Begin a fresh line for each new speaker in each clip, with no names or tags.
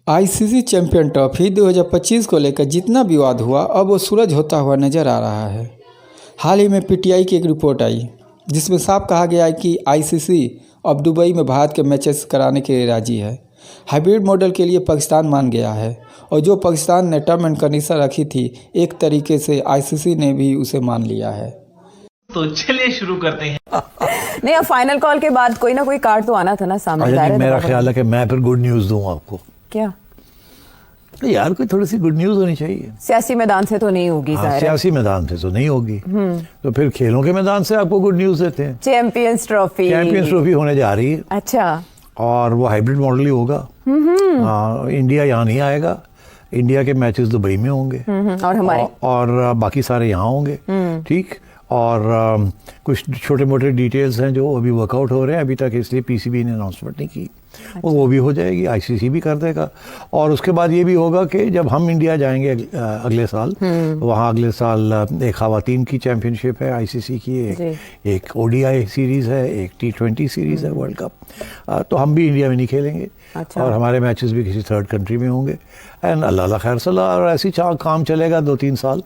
ICC champion trophy 2025 को लेकर जितना विवाद हुआ अब वो सूरज होता हुआ नजर आ रहा है। हाल ही में पीटीआई की एक रिपोर्ट आई जिसमें साफ कहा गया है कि आईसीसी अब दुबई में भारत के मैचेस कराने के लिए राजी है। हाइब्रिड मॉडल के लिए पाकिस्तान मान गया है और जो पाकिस्तान ने टर्म एंड कंडीशन रखी थी एक तरीके से आईसीसी ने भी उसे मान लिया है।
तो चलिए शुरू करते हैं।
नहीं, अब फाइनल कॉल के बाद कोई ना कोई कार्ड तो आना था ना सामने।
मेरा ख्याल है कि मैं फिर गुड न्यूज़ दूं आपको।
क्या
यार कोई थोड़ी सी गुड न्यूज़ होनी चाहिए।
सियासी मैदान से तो नहीं होगी।
सियासी मैदान से तो नहीं होगी, तो फिर खेलों के मैदान से आपको गुड न्यूज़ देते हैं।
चैंपियंस ट्रॉफी
होने जा रही है।
अच्छा,
और वो हाइब्रिड मॉडल ही होगा। इंडिया यहाँ नहीं आएगा, इंडिया के मैचेस दुबई में होंगे
और हमारे
और बाकी सारे यहाँ होंगे। ठीक, और कुछ छोटे मोटे डिटेल्स हैं जो अभी वर्कआउट हो रहे हैं अभी तक, इसलिए पीसीबी ने अनाउंसमेंट नहीं की।
अच्छा।
वो भी हो जाएगी, आईसीसी भी कर देगा। और उसके बाद ये भी होगा कि जब हम इंडिया जाएंगे अगले साल, वहाँ अगले साल एक ख़वातीन की चैम्पियनशिप है आईसीसी की, एक ओडीआई सीरीज़ है, एक T20 सीरीज़ है वर्ल्ड कप। तो हम भी इंडिया में नहीं खेलेंगे। अच्छा। और हमारे मैचेस भी किसी थर्ड कंट्री में होंगे। एंड अल्लाह खैर सलाह, और ऐसी काम चलेगा 2-3 साल,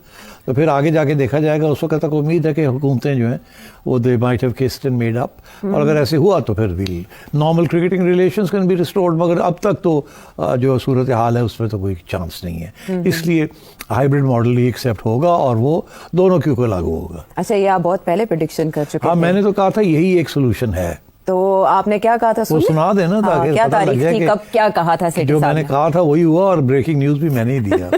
तो फिर आगे जाके देखा जाएगा। उस वक्त तक उम्मीद है कि हुकूमतें जो हैं वो they might have kissed and made up, और अगर ऐसे हुआ तो फिर भी normal cricketing relations can be restored. मगर अब तक तो जो सूरत हाल है उसमें तो कोई चांस नहीं है। इसलिए हाइब्रिड मॉडल ही एक्सेप्ट होगा और वो दोनों के ऊपर लागू होगा।
अच्छा, ये आप बहुत पहले प्रेडिक्शन कर चुके हैं।
हाँ, मैंने तो कहा था यही एक सोल्यूशन है।
तो आपने क्या कहा था?
वो सुना देना ताकि
क्या
पता लग जाए
कि कब क्या कहा था।
जो मैंने कहा था वही हुआ, और ब्रेकिंग न्यूज भी मैंने ही दिया।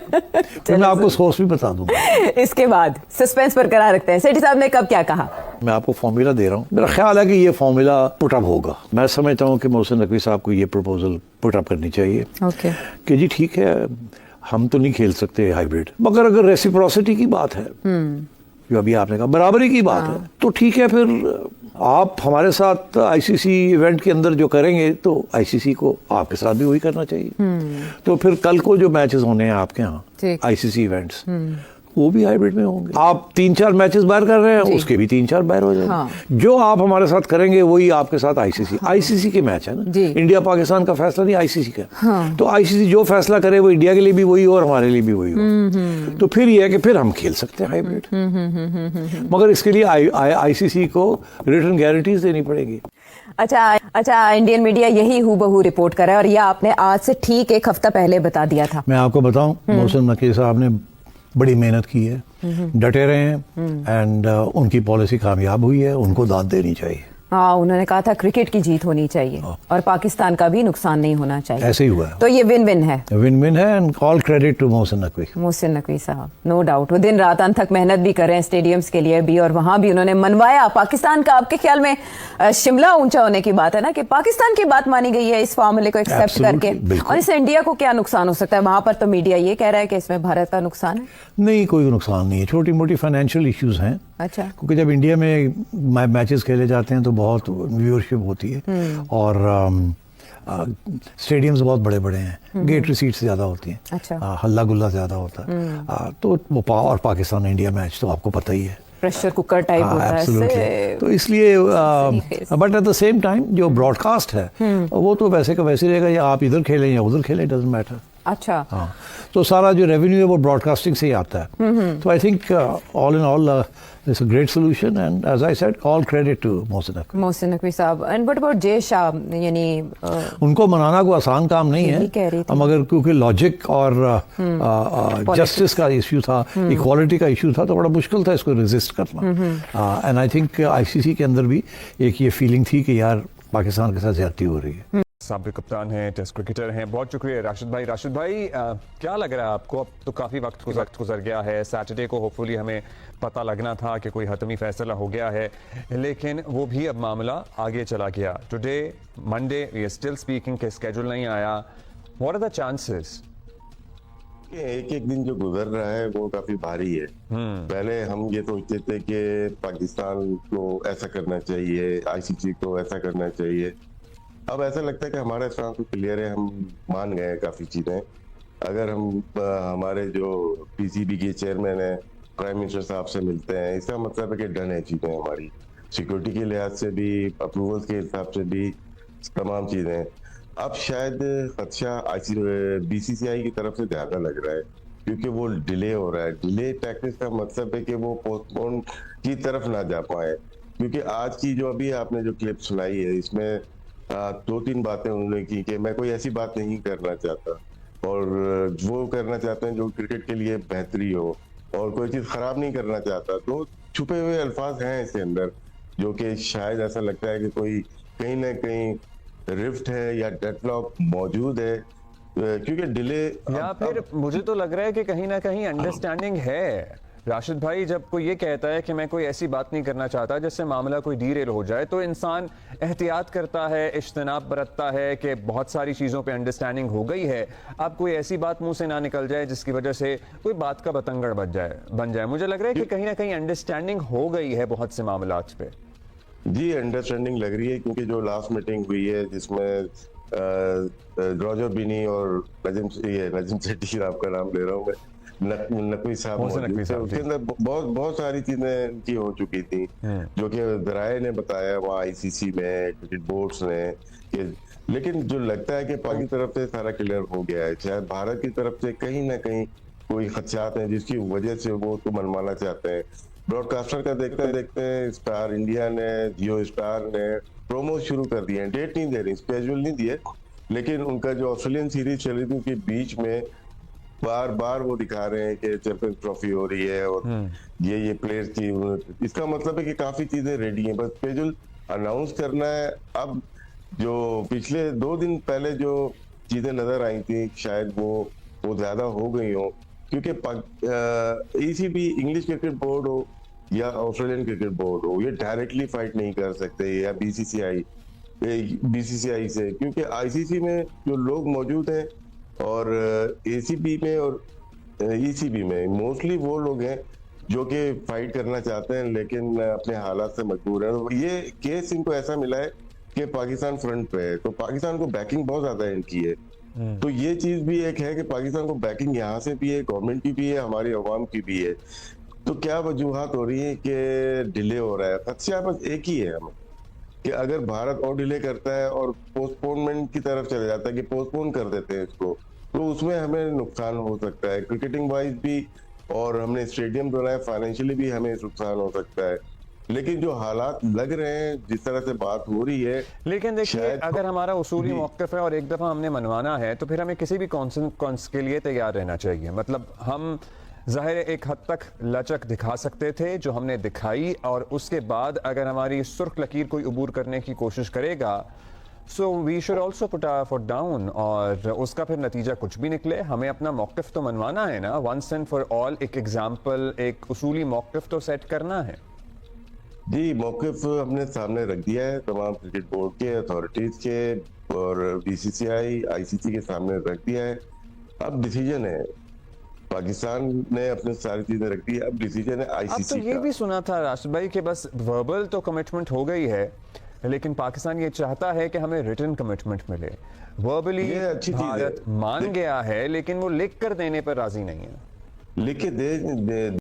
फिर मैं आपको सोर्स भी बता दूंगा।
इसके बाद सस्पेंस बरकरार रखते हैं। सेठी साहब ने कब क्या कहा?
मैं आपको फॉर्मूला दे रहा हूँ। मेरा ख्याल है कि ये फॉर्मूला पुटअप होगा। मैं समझता हूँ कि मोहसिन नकवी साहब को ये प्रपोजल पुटअप करनी चाहिए।
ओके, कि
जी ठीक है, हम तो नहीं खेल सकते हाइब्रिड, मगर अगर रेसिप्रोसिटी की बात है, जो अभी आपने कहा बराबरी की बात है, तो ठीक है, फिर आप हमारे साथ आईसीसी इवेंट के अंदर जो करेंगे तो आईसीसी को आपके साथ भी वही करना चाहिए। तो फिर कल को जो मैचेस होने हैं आपके यहाँ आईसीसी इवेंट्स, वो भी हाइब्रिड में होंगे। आप 3-4 मैचेस बाहर कर रहे हैं, उसके भी 3-4 बाहर हो जाएंगे। हाँ। जो आप हमारे साथ करेंगे वही आपके साथ आईसीसी। हाँ। आईसीसी के मैच है ना, इंडिया पाकिस्तान का फैसला नहीं, आईसीसी का। हाँ। तो आईसीसी जो फैसला करे वो इंडिया के लिए भी वही हो और हमारे लिए भी वही हो। तो फिर ये है कि फिर हम खेल सकते हैं हाइब्रिड, मगर इसके लिए आईसीसी को रिटर्न गारंटीज देनी पड़ेगी।
अच्छा, इंडियन मीडिया यही हूबहू रिपोर्ट कर रहा है, और यह आपने आज से ठीक एक हफ्ता पहले बता दिया था।
मैं आपको बताऊं, मोहसिन नकवी साहब ने बड़ी मेहनत की है, डटे रहे हैं, एंड उनकी पॉलिसी कामयाब हुई है, उनको दाद देनी चाहिए।
हाँ, उन्होंने कहा था क्रिकेट की जीत होनी चाहिए और पाकिस्तान का भी नुकसान नहीं होना चाहिए।
ऐसे ही हुआ है।
तो ये विन विन है,
and all credit to Mohsin
Naqvi साहब। नो डाउट, वो दिन रात अंत तक मेहनत भी कर रहे हैं स्टेडियम्स के लिए भी, और वहां भी उन्होंने मनवाया पाकिस्तान का। आपके ख्याल में शिमला ऊंचा होने की बात है ना, कि पाकिस्तान की बात मानी गई है इस फॉर्मूले को एक्सेप्ट करके, और इससे इंडिया को क्या नुकसान हो सकता है? वहां पर तो मीडिया ये कह रहा है कि इसमें भारत का नुकसान है।
नहीं, कोई नुकसान नहीं है, छोटी मोटी फाइनेंशियल इश्यूज हैं।
अच्छा,
क्योंकि जब इंडिया में मैचेस खेले जाते हैं तो बहुत व्यूअरशिप होती है, और स्टेडियम्स बहुत बड़े बड़े हैं, गेट रिसीट्स ज़्यादा होती हैं। अच्छा, हल्ला गुल्ला ज़्यादा होता है। तो वो और पाकिस्तान इंडिया मैच तो आपको पता ही है,
प्रेशर कुकर टाइप होता है।
तो इसलिए but at the same time जो ब्रॉडकास्ट है वो तो वैसे का वैसे रहेगा, या आप इधर खेलें या उधर खेलें, डजंट मैटर।
अच्छा,
हाँ, तो सारा जो रेवेन्यू है वो ब्रॉडकास्टिंग से ही आता है। तो I think all in all it's a great solution, and as I said all credit to Mohsin Naqvi साहब।
And what about Jay Shah? यानी
उनको मनाना कोई आसान काम नहीं है, मगर क्योंकि लॉजिक और जस्टिस का इश्यू था, इक्वालिटी का इश्यू था, तो बड़ा मुश्किल था इसको रेजिस्ट करना। एंड आई थिंक आईसीसी के अंदर भी एक ये फीलिंग थी कि यार पाकिस्तान के साथ ज्यादती हो रही है।
साबिक कप्तान हैं, टेस्ट क्रिकेटर हैं। बहुत शुक्रिया राशिद भाई। राशिद भाई, क्या लग रहा है आपको? अब तो काफ़ी वक्त गुजर गया है। सैटरडे को होपफुली हमें पता लगना था कि कोई हतमी फैसला हो गया है, लेकिन वो भी अब मामला आगे चला गया। Today Monday we are still speaking के स्केड्यूल नहीं आया। What are the chances?
एक एक दिन जो गुजर रहा है वो काफी भारी है। पहले हम ये सोचते थे कि पाकिस्तान को ऐसा करना चाहिए, आईसीसी को ऐसा करना चाहिए। अब ऐसा लगता है कि हमारा स्टांस तो क्लियर है, हम मान गए काफ़ी चीज़ें। अगर हम हमारे जो पीसीबी के चेयरमैन है, प्राइम मिनिस्टर साहब से मिलते हैं, इसका मतलब है कि डन है चीज़ें हमारी, सिक्योरिटी के लिहाज से भी, अप्रूवल्स के हिसाब से भी, तमाम चीज़ें। अब शायद खदशा बीसीसीआई की तरफ से ज्यादा लग रहा है, क्योंकि वो डिले हो रहा है। डिले टैक्टिक्स का मतलब है कि वो पोस्टपोन की तरफ ना जा पाए, क्योंकि आज की जो अभी आपने जो क्लिप सुनाई है, इसमें 2-3 बातें उन्होंने की कि मैं कोई ऐसी बात नहीं करना चाहता, और वो करना चाहते हैं जो क्रिकेट के लिए बेहतरी हो, और कोई चीज खराब नहीं करना चाहता। तो छुपे हुए अल्फाज हैं इसके अंदर, जो कि शायद ऐसा लगता है कि कोई कहीं ना कहीं रिफ्ट है या डेडलॉक मौजूद है, क्योंकि डिले
या फिर मुझे तो लग रहा है कि कहीं ना कहीं अंडरस्टैंडिंग है। राशिद भाई, जब कोई ये कहता है कि मैं कोई ऐसी बात नहीं करना चाहता जिससे मामला कोई डीरेल हो जाए, तो इंसान एहतियात करता है, इज्तनाब बरतता है कि बहुत सारी चीज़ों पे अंडरस्टैंडिंग हो गई है, अब कोई ऐसी बात मुंह से ना निकल जाए जिसकी वजह से कोई बात का बतंगड़ बन जाए। मुझे लग रहा है कि कहीं ना कहीं अंडरस्टैंडिंग हो गई है बहुत से मामलात पे।
जी, अंडरस्टैंडिंग लग रही है, क्योंकि जो लास्ट मीटिंग हुई है जिसमें रॉजर बिनी और नजीम सेठी, आपका नाम ले रहा हूँ मैं, नकवी साहब मौजूद थे, उसके अंदर बहुत सारी चीजें की हो चुकी थी, जो कि दराये ने बताया वहाँ आईसीसी में, क्रिकेट बोर्ड्स ने कि, लेकिन जो लगता है कि पाक की तरफ से सारा क्लियर हो गया है। शायद भारत की तरफ से कहीं ना कहीं कोई खदशात हैं जिसकी वजह से वो तो मनवाना चाहते हैं। ब्रॉडकास्टर का देखते स्टार इंडिया ने, जियो स्टार ने प्रोमो शुरू कर दिए हैं, डेट नहीं दे रही, स्केड्यूल नहीं दिए, लेकिन उनका जो ऑस्ट्रेलियन सीरीज चली थी उसके बीच में बार बार वो दिखा रहे हैं कि चैंपियंस ट्रॉफी हो रही है और ये प्लेयर्स की, इसका मतलब है कि काफी चीजें रेडी हैं, बस स्केड्यूल अनाउंस करना है। अब जो पिछले 2 दिन पहले जो चीजें नजर आई थी, शायद वो ज्यादा हो गई हो, क्योंकि ईसीबी, इंग्लिश क्रिकेट बोर्ड हो या ऑस्ट्रेलियन क्रिकेट बोर्ड हो, ये डायरेक्टली फाइट नहीं कर सकते, या बीसीसीआई से, क्योंकि आईसीसी में जो लोग मौजूद हैं और एसीबी में और ईसीबी में मोस्टली वो लोग हैं जो कि फाइट करना चाहते हैं, लेकिन अपने हालात से मजबूर हैं। ये केस इनको ऐसा मिला है कि पाकिस्तान फ्रंट पे है, तो पाकिस्तान को बैकिंग बहुत ज्यादा इनकी है। तो ये चीज भी एक है कि पाकिस्तान को बैकिंग यहाँ से भी है, गवर्नमेंट की भी है, हमारी अवाम की भी है। तो क्या वजूहात हो रही है कि डिले हो रहा है? खदशा बस एक ही है हमें, कि अगर भारत और डिले करता है और पोस्टपोनमेंट की तरफ चले जाता है कि पोस्टपोन कर देते हैं इसको, तो उसमें हमें नुकसान हो सकता है, क्रिकेटिंग वाइज भी, और हमने स्टेडियम बनाया, फाइनेंशियली भी हमें नुकसान हो सकता है। लेकिन जो हालात लग रहे हैं, जिस तरह से बात हो रही है,
लेकिन देखिए, अगर हमारा उसूली मौक़िफ़ है और एक दफ़ा हमने मनवाना है, तो फिर हमें किसी भी कॉन्स के लिए तैयार रहना चाहिए। मतलब हम ज़ाहिर एक हद तक लचक दिखा सकते थे, जो हमने दिखाई, और उसके बाद अगर हमारी सुर्ख लकीर कोई अबूर करने की कोशिश करेगा, so we should also put our foot down, और उसका फिर नतीजा कुछ भी निकले, हमें अपना मौक़िफ़ तो मनवाना है ना, वंस एंड फॉर ऑल। एक एग्जाम्पल, एक उसूली मौक़िफ़ तो सेट करना है।
जी, मौक़िफ़ हमने सामने रख दिया है, तमाम क्रिकेट बोर्ड के, अथॉरिटीज के और बीसीसीआई, आईसीसी के सामने रख दिया है। अब डिसीजन है, पाकिस्तान ने अपने सारी चीजें रख दी, अब डिसीजन है आईसीसी
का। अब तो ये भी सुना था राशिद भाई कि बस वर्बल तो कमिटमेंट हो गई है, लेकिन पाकिस्तान ये चाहता है कि हमें रिटन कमिटमेंट मिले। वर्बली भारत मान गया है, लेकिन वो लिख कर देने पर राजी नहीं है।
लिख के दे